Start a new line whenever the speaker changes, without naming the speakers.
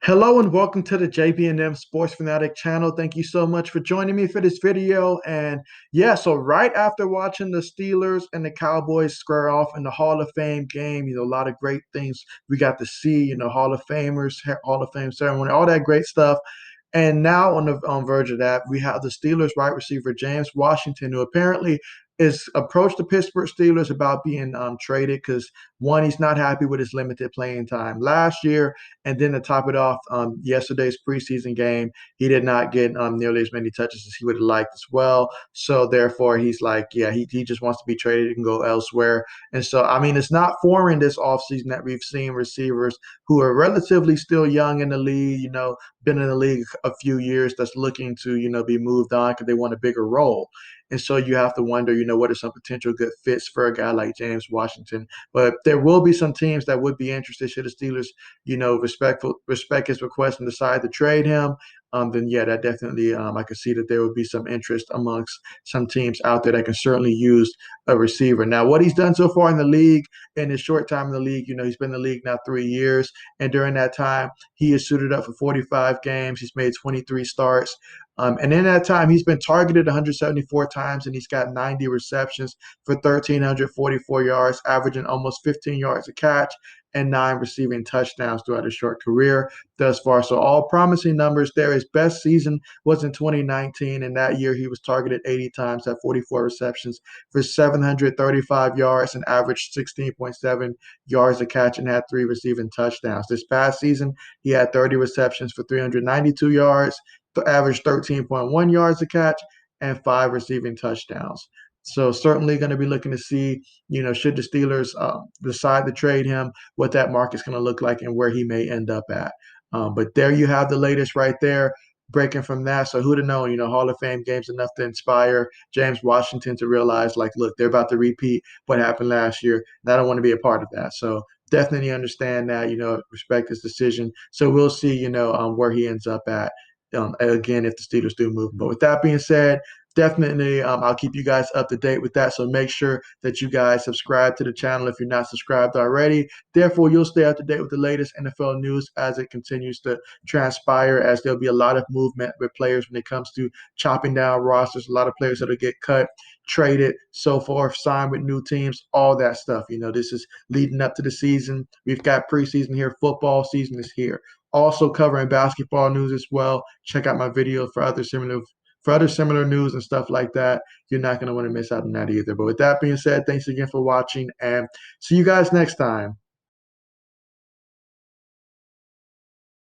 Hello and welcome to the JB&M Sports Fanatic channel. Thank you so much for joining me for this video. And yeah, so right after watching the Steelers and the Cowboys square off in the Hall of Fame game, a lot of great things we got to see, Hall of Famers, Hall of Fame ceremony, all that great stuff. And now on the verge of that, we have the Steelers wide receiver James Washington, who apparently is approached the Pittsburgh Steelers about being traded because one, he's not happy with his limited playing time last year, and then to top it off, yesterday's preseason game, he did not get nearly as many touches as he would have liked as well. So therefore, he's like, yeah, he just wants to be traded and go elsewhere. And so, I mean, it's not foreign this offseason that we've seen receivers who are relatively still young in the league, been in the league a few years, that's looking to, be moved on because they want a bigger role. And so you have to wonder, what are some potential good fits for a guy like James Washington. But there will be some teams that would be interested should the Steelers, respect his request and decide to trade him. Then yeah, that definitely I could see that there would be some interest amongst some teams out there that can certainly use a receiver. Now, what he's done so far in the league, in his short time in the league, he's been in the league now 3 years, and during that time, he has suited up for 45 games. He's made 23 starts. And in that time, he's been targeted 174 times, and he's got 90 receptions for 1,344 yards, averaging almost 15 yards a catch and 9 receiving touchdowns throughout his short career thus far. So all promising numbers there. His best season was in 2019, and that year he was targeted 80 times, had 44 receptions for 735 yards and averaged 16.7 yards a catch and had 3 receiving touchdowns. This past season, he had 30 receptions for 392 yards, averaged 13.1 yards a catch, and 5 receiving touchdowns. So certainly going to be looking to see, should the Steelers decide to trade him, what that market's going to look like and where he may end up at. But there you have the latest right there. Breaking from that, so who'd have known? Hall of Fame games enough to inspire James Washington to realize, like, look, they're about to repeat what happened last year, and I don't want to be a part of that. So definitely understand that, respect his decision. So we'll see, where he ends up at. Again, if the Steelers do move. But with that being said, definitely I'll keep you guys up to date with that. So make sure that you guys subscribe to the channel if you're not subscribed already. Therefore, you'll stay up to date with the latest NFL news as it continues to transpire, as there'll be a lot of movement with players when it comes to chopping down rosters, a lot of players that'll get cut, traded, so forth, signed with new teams, all that stuff. This is leading up to the season. We've got preseason here. Football season is here. Also covering basketball news as well. Check out my video for other similar news and stuff like that. You're not going to want to miss out on that either. But with that being said, thanks again for watching, and see you guys next time.